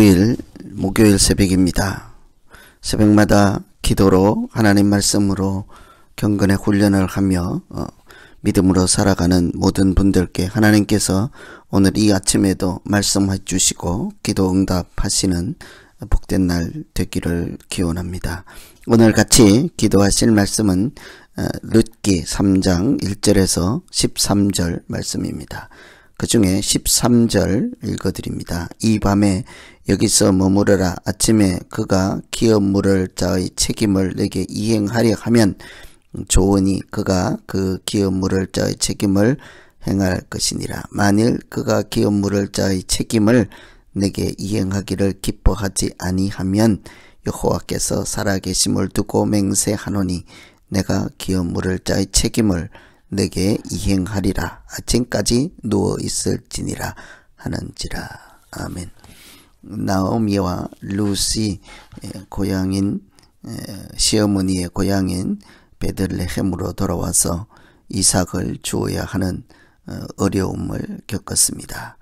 9일 목요일 새벽입니다. 새벽마다 기도로 하나님 말씀으로 경건의 훈련을 하며 믿음으로 살아가는 모든 분들께 하나님께서 오늘 이 아침에도 말씀해 주시고 기도 응답하시는 복된 날 되기를 기원합니다. 오늘 같이 기도하실 말씀은 룻기 3장 1절에서 13절 말씀입니다. 그 중에 13절 읽어드립니다. 이 밤에 여기서 머무르라. 아침에 그가 기업 물을 자의 책임을 내게 이행하려 하면 좋으니 그가 그 기업 물을 자의 책임을 행할 것이니라. 만일 그가 기업 물을 자의 책임을 내게 이행하기를 기뻐하지 아니하면 여호와께서 살아계심을 두고 맹세하노니 내가 기업 물을 자의 책임을 내게 이행하리라. 아침까지 누워있을지니라 하는지라. 아멘. 나오미와 룻이 고향인 시어머니의 고향인 베들레헴으로 돌아와서 이삭을 주어야 하는 어려움을 겪었습니다.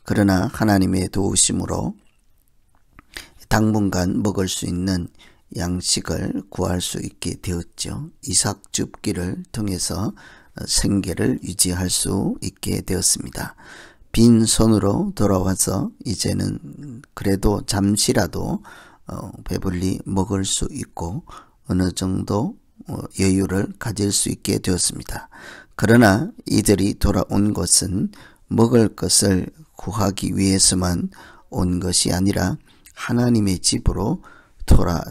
그러나 하나님의 도우심으로 당분간 먹을 수 있는 양식을 구할 수 있게 되었죠. 이삭 줍기를 통해서 생계를 유지할 수 있게 되었습니다. 빈손으로 돌아와서 이제는 그래도 잠시라도 배불리 먹을 수 있고 어느 정도 여유를 가질 수 있게 되었습니다. 그러나 이들이 돌아온 것은 먹을 것을 구하기 위해서만 온 것이 아니라 하나님의 집으로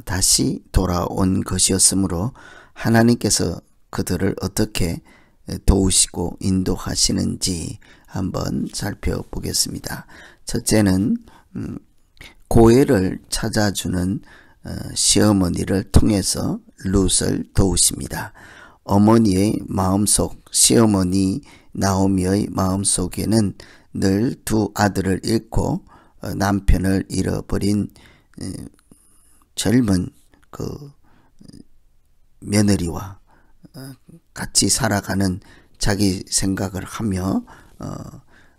다시 돌아온 것이었으므로 하나님께서 그들을 어떻게 도우시고 인도하시는지 한번 살펴보겠습니다. 첫째는 고해를 찾아주는 시어머니를 통해서 룻을 도우십니다. 어머니의 마음속, 시어머니 나오미의 마음속에는 늘 두 아들을 잃고 남편을 잃어버린 젊은 그 며느리와 같이 살아가는 자기 생각을 하며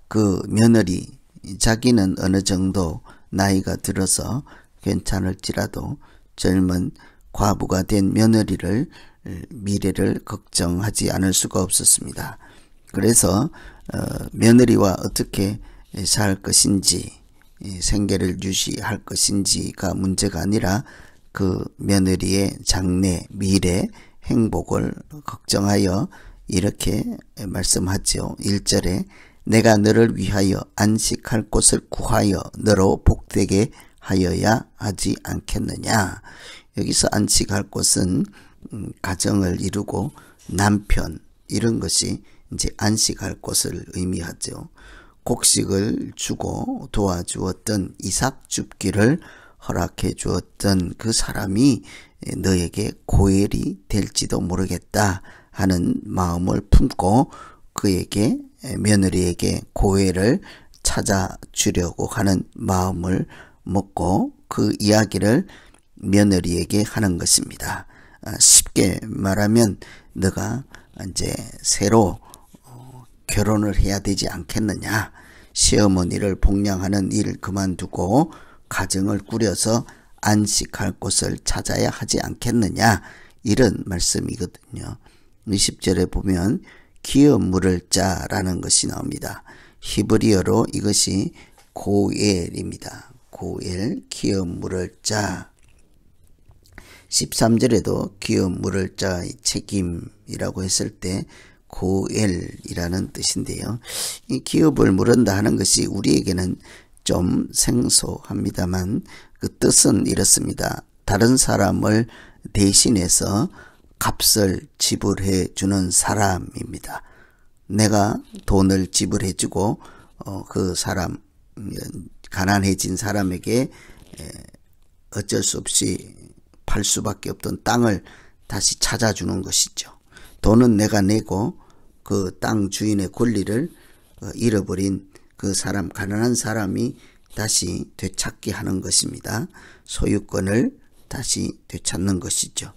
그 며느리 자기는 어느 정도 나이가 들어서 괜찮을지라도 젊은 과부가 된 며느리를 미래를 걱정하지 않을 수가 없었습니다. 그래서 며느리와 어떻게 살 것인지 생계를 유지할 것인지가 문제가 아니라 그 며느리의 장래 미래 행복을 걱정하여 이렇게 말씀하죠. 1절에 내가 너를 위하여 안식할 곳을 구하여 너로 복되게 하여야 하지 않겠느냐. 여기서 안식할 곳은 가정을 이루고 남편 이런 것이 이제 안식할 곳을 의미하죠. 곡식을 주고 도와주었던 이삭 줍기를 허락해 주었던 그 사람이 너에게 고엘이 될지도 모르겠다 하는 마음을 품고 그에게 며느리에게 고엘을 찾아주려고 하는 마음을 먹고 그 이야기를 며느리에게 하는 것입니다. 쉽게 말하면 너가 이제 새로 결혼을 해야 되지 않겠느냐. 시어머니를 복양하는 일 그만두고 가정을 꾸려서 안식할 곳을 찾아야 하지 않겠느냐. 이런 말씀이거든요. 20절에 보면 기업 물을 자라는 것이 나옵니다. 히브리어로 이것이 고엘입니다. 고엘, 기업 물을 자. 13절에도 기업 물을 자의 책임이라고 했을 때 고엘이라는 뜻인데요. 이 기업을 물은다 하는 것이 우리에게는 좀 생소합니다만 그 뜻은 이렇습니다. 다른 사람을 대신해서 값을 지불해 주는 사람입니다. 내가 돈을 지불해 주고 그 사람 가난해진 사람에게 어쩔 수 없이 팔 수밖에 없던 땅을 다시 찾아주는 것이죠. 돈은 내가 내고 그 땅 주인의 권리를 잃어버린 그 사람, 가난한 사람이 다시 되찾게 하는 것입니다. 소유권을 다시 되찾는 것이죠.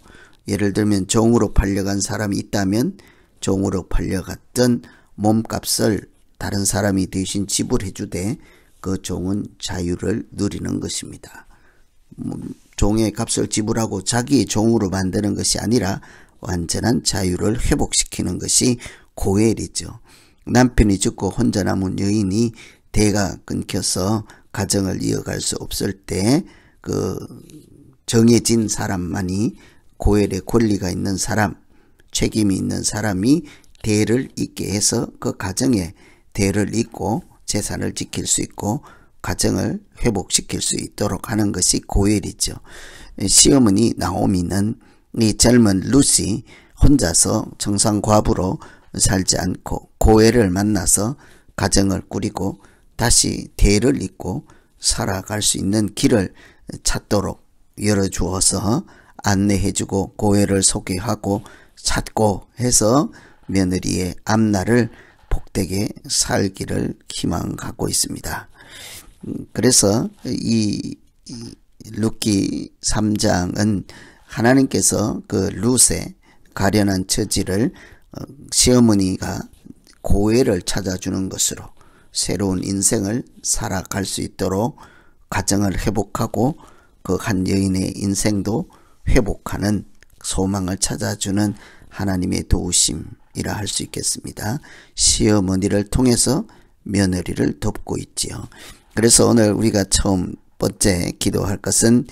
예를 들면 종으로 팔려간 사람이 있다면 종으로 팔려갔던 몸값을 다른 사람이 대신 지불해 주되 그 종은 자유를 누리는 것입니다. 종의 값을 지불하고 자기의 종으로 만드는 것이 아니라 완전한 자유를 회복시키는 것이 고엘이죠. 남편이 죽고 혼자 남은 여인이 대가 끊겨서 가정을 이어갈 수 없을 때 그 정해진 사람만이 고엘의 권리가 있는 사람, 책임이 있는 사람이 대를 잇게 해서 그 가정에 대를 잇고 재산을 지킬 수 있고 가정을 회복시킬 수 있도록 하는 것이 고엘이죠. 시어머니 나오미는 이 젊은 루시 혼자서 청산과부로 살지 않고 고엘을 만나서 가정을 꾸리고 다시 대를 잇고 살아갈 수 있는 길을 찾도록 열어주어서 안내해주고 고엘을 소개하고 찾고 해서 며느리의 앞날을 복되게 살기를 희망하고 있습니다. 그래서 이 룻기 3장은 하나님께서 그 룻의 가련한 처지를 시어머니가 고엘을 찾아주는 것으로 새로운 인생을 살아갈 수 있도록 가정을 회복하고 그 한 여인의 인생도 회복하는 소망을 찾아주는 하나님의 도우심이라 할 수 있겠습니다. 시어머니를 통해서 며느리를 돕고 있지요. 그래서 오늘 우리가 첫 번째 기도할 것은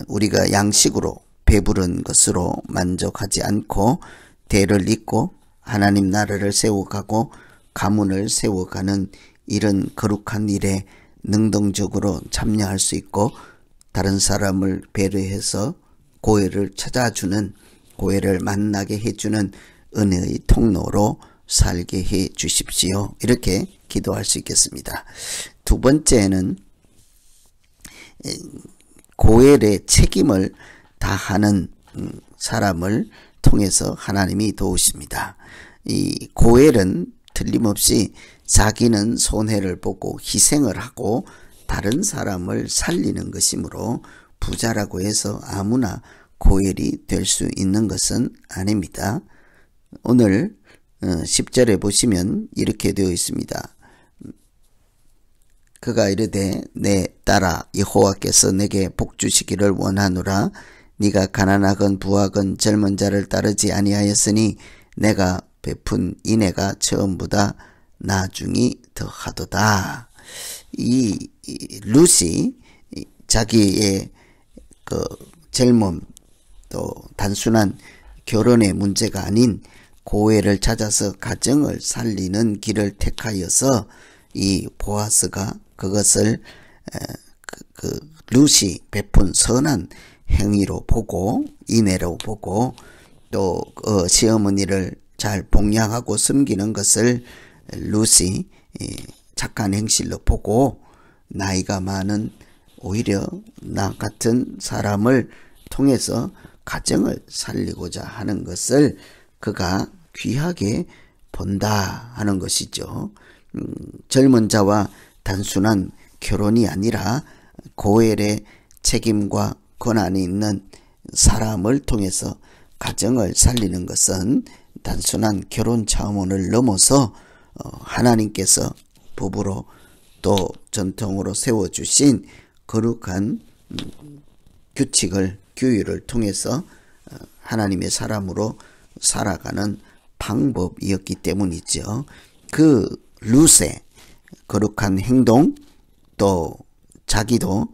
우리가 양식으로 배부른 것으로 만족하지 않고 대를 잇고 하나님 나라를 세워가고 가문을 세워가는 이런 거룩한 일에 능동적으로 참여할 수 있고 다른 사람을 배려해서 고엘을 찾아주는, 고엘을 만나게 해주는 은혜의 통로로 살게 해 주십시오. 이렇게 기도할 수 있겠습니다. 두 번째는 고엘의 책임을 다하는 사람을 통해서 하나님이 도우십니다. 이 고엘은 틀림없이 자기는 손해를 보고 희생을 하고 다른 사람을 살리는 것이므로 부자라고 해서 아무나 고엘이 될 수 있는 것은 아닙니다. 오늘 10절에 보시면 이렇게 되어 있습니다. 그가 이르되 내 딸아 여호와께서 내게 복 주시기를 원하노라. 네가 가난하건 부하건 젊은 자를 따르지 아니하였으니 내가 베푼 인애가 처음보다 나중이 더하도다. 이 룻이 자기의 그 젊음 또 단순한 결혼의 문제가 아닌 고엘을 찾아서 가정을 살리는 길을 택하여서 이 보아스가 그것을 룻이 베푼 선한 행위로 보고 인애로 보고 또 시어머니를 잘 봉양하고 섬기는 것을 룻이 착한 행실로 보고 나이가 많은 오히려 나 같은 사람을 통해서 가정을 살리고자 하는 것을 그가 귀하게 본다 하는 것이죠. 젊은 자와 단순한 결혼이 아니라 고엘의 책임과 권한이 있는 사람을 통해서 가정을 살리는 것은 단순한 결혼 차원을 넘어서 하나님께서 법으로 또 전통으로 세워주신 거룩한 규칙을 규율을 통해서 하나님의 사람으로 살아가는 방법이었기 때문이죠. 그 룻의 거룩한 행동 또 자기도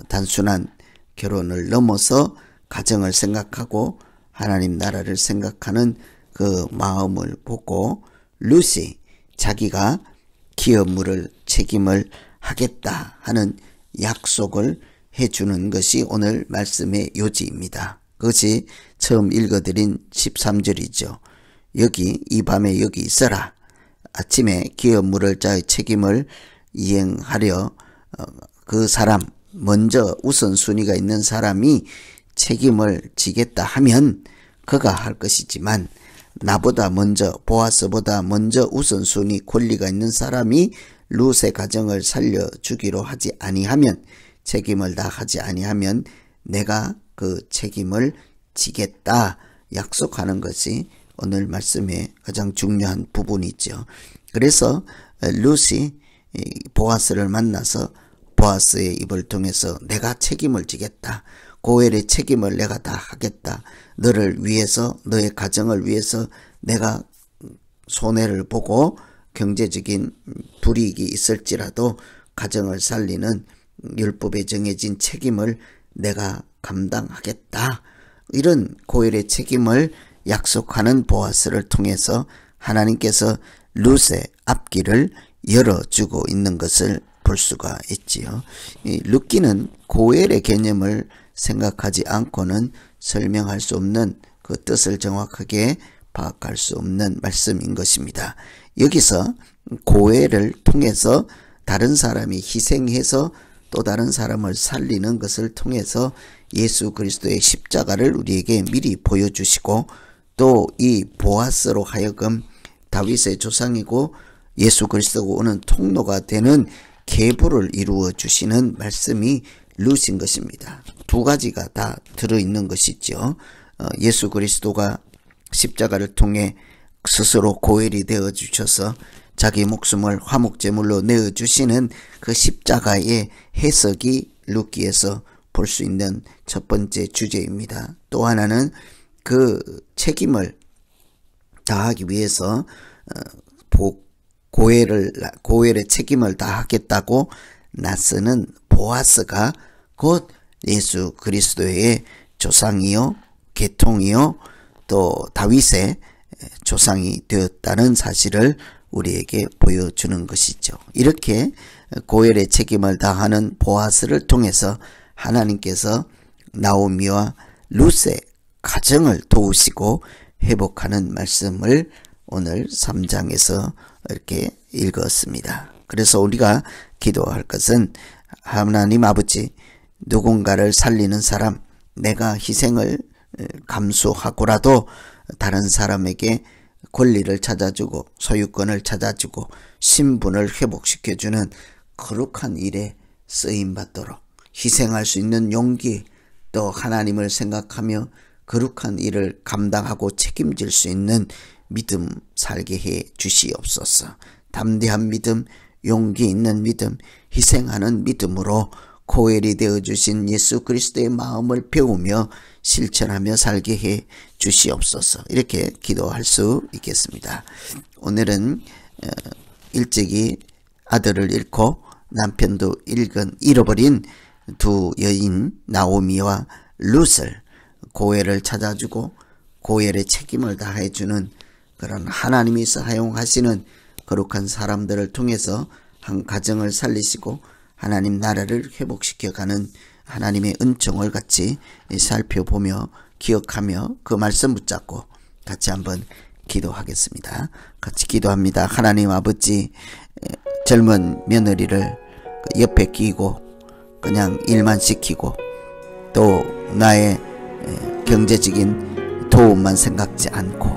단순한 결혼을 넘어서 가정을 생각하고 하나님 나라를 생각하는 그 마음을 보고 룻이 자기가 기업 물을 책임을 하겠다 하는 약속을 해주는 것이 오늘 말씀의 요지입니다. 그것이 처음 읽어드린 13절이죠. 여기 이 밤에 여기 있어라. 아침에 기업 물을 자의 책임을 이행하려 그 사람 먼저 우선순위가 있는 사람이 책임을 지겠다 하면 그가 할 것이지만 나보다 먼저 보아스보다 먼저 우선순위 권리가 있는 사람이 룻의 가정을 살려주기로 하지 아니하면 책임을 다하지 아니하면 내가 그 책임을 지겠다 약속하는 것이 오늘 말씀의 가장 중요한 부분이죠. 그래서 룻이 보아스를 만나서 보아스의 입을 통해서 내가 책임을 지겠다. 고엘의 책임을 내가 다 하겠다. 너를 위해서, 너의 가정을 위해서 내가 손해를 보고 경제적인 불이익이 있을지라도 가정을 살리는 율법에 정해진 책임을 내가 감당하겠다. 이런 고엘의 책임을 약속하는 보아스를 통해서 하나님께서 룻의 앞길을 열어주고 있는 것을 볼 수가 있지요. 이 룻기는 고엘의 개념을 생각하지 않고는 설명할 수 없는 그 뜻을 정확하게 파악할 수 없는 말씀인 것입니다. 여기서 고엘을 통해서 다른 사람이 희생해서 또 다른 사람을 살리는 것을 통해서 예수 그리스도의 십자가를 우리에게 미리 보여주시고 또 이 보아스로 하여금 다윗의 조상이고 예수 그리스도가 오는 통로가 되는 계보를 이루어 주시는 말씀이 룻인 것입니다. 두 가지가 다 들어있는 것이죠. 예수 그리스도가 십자가를 통해 스스로 고엘이 되어 주셔서 자기 목숨을 화목제물로 내어주시는 그 십자가의 해석이 룻기에서 볼 수 있는 첫 번째 주제입니다. 또 하나는 그 책임을 다하기 위해서 고엘의 책임을 다하겠다고 나서는 보아스가 곧 예수 그리스도의 조상이요 계통이요 또 다윗의 조상이 되었다는 사실을 우리에게 보여주는 것이죠. 이렇게 고엘의 책임을 다하는 보아스를 통해서 하나님께서 나오미와 룻의 가정을 도우시고 회복하는 말씀을 오늘 3장에서 이렇게 읽었습니다. 그래서 우리가 기도할 것은 하나님 아버지, 누군가를 살리는 사람, 내가 희생을 감수하고라도 다른 사람에게 권리를 찾아주고 소유권을 찾아주고 신분을 회복시켜주는 거룩한 일에 쓰임받도록 희생할 수 있는 용기, 또 하나님을 생각하며 거룩한 일을 감당하고 책임질 수 있는 믿음 살게 해 주시옵소서. 담대한 믿음, 용기 있는 믿음, 희생하는 믿음으로 고엘이 되어주신 예수 그리스도의 마음을 배우며 실천하며 살게 해 주시옵소서. 이렇게 기도할 수 있겠습니다. 오늘은 일찍이 아들을 잃고 남편도 잃어버린 두 여인 나오미와 룻을 고엘을 찾아주고 고엘의 책임을 다해주는 그런 하나님이 사용하시는 거룩한 사람들을 통해서 한 가정을 살리시고 하나님 나라를 회복시켜가는 하나님의 은총을 같이 살펴보며 기억하며 그 말씀 붙잡고 같이 한번 기도하겠습니다. 같이 기도합니다. 하나님 아버지, 젊은 며느리를 옆에 끼고 그냥 일만 시키고 또 나의 경제적인 도움만 생각지 않고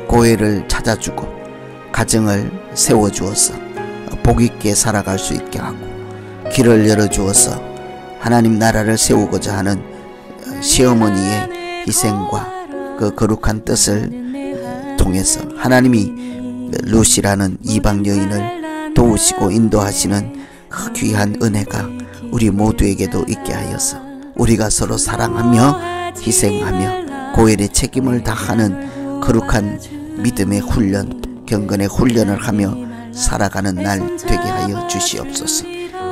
고엘을 찾아주고 가정을 세워주어서 복있게 살아갈 수 있게 하고 길을 열어주어서 하나님 나라를 세우고자 하는 시어머니의 희생과 그 거룩한 뜻을 통해서 하나님이 룻이라는 이방 여인을 도우시고 인도하시는 그 귀한 은혜가 우리 모두에게도 있게 하여서 우리가 서로 사랑하며 희생하며 고엘의 책임을 다하는 거룩한 믿음의 훈련, 경건의 훈련을 하며 살아가는 날 되게 하여 주시옵소서.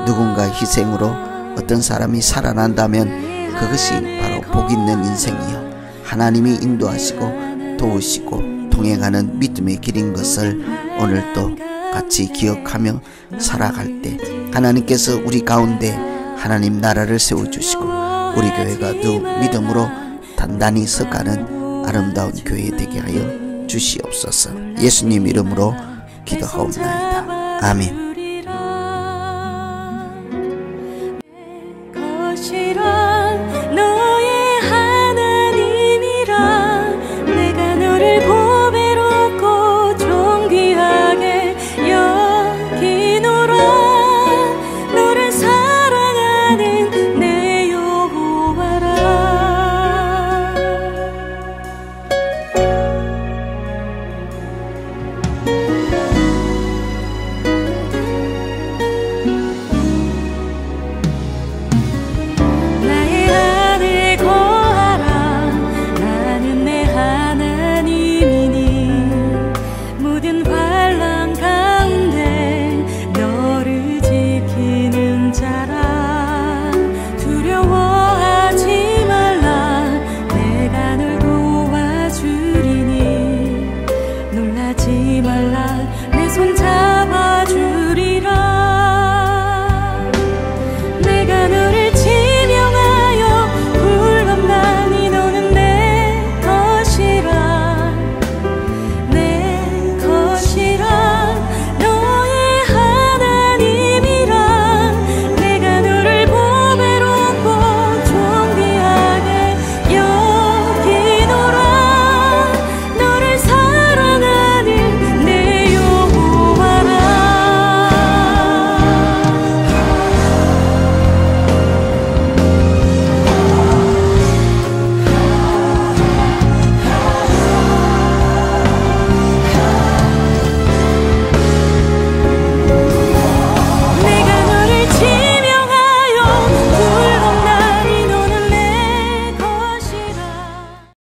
누군가 희생으로 어떤 사람이 살아난다면 그것이 바로 복 있는 인생이요 하나님이 인도하시고 도우시고 동행하는 믿음의 길인 것을 오늘도 같이 기억하며 살아갈 때 하나님께서 우리 가운데 하나님 나라를 세워주시고 우리 교회가 더 믿음으로 단단히 서가는 아름다운 교회 되게 하여 주시옵소서. 예수님 이름으로 기도하옵나이다. 아멘.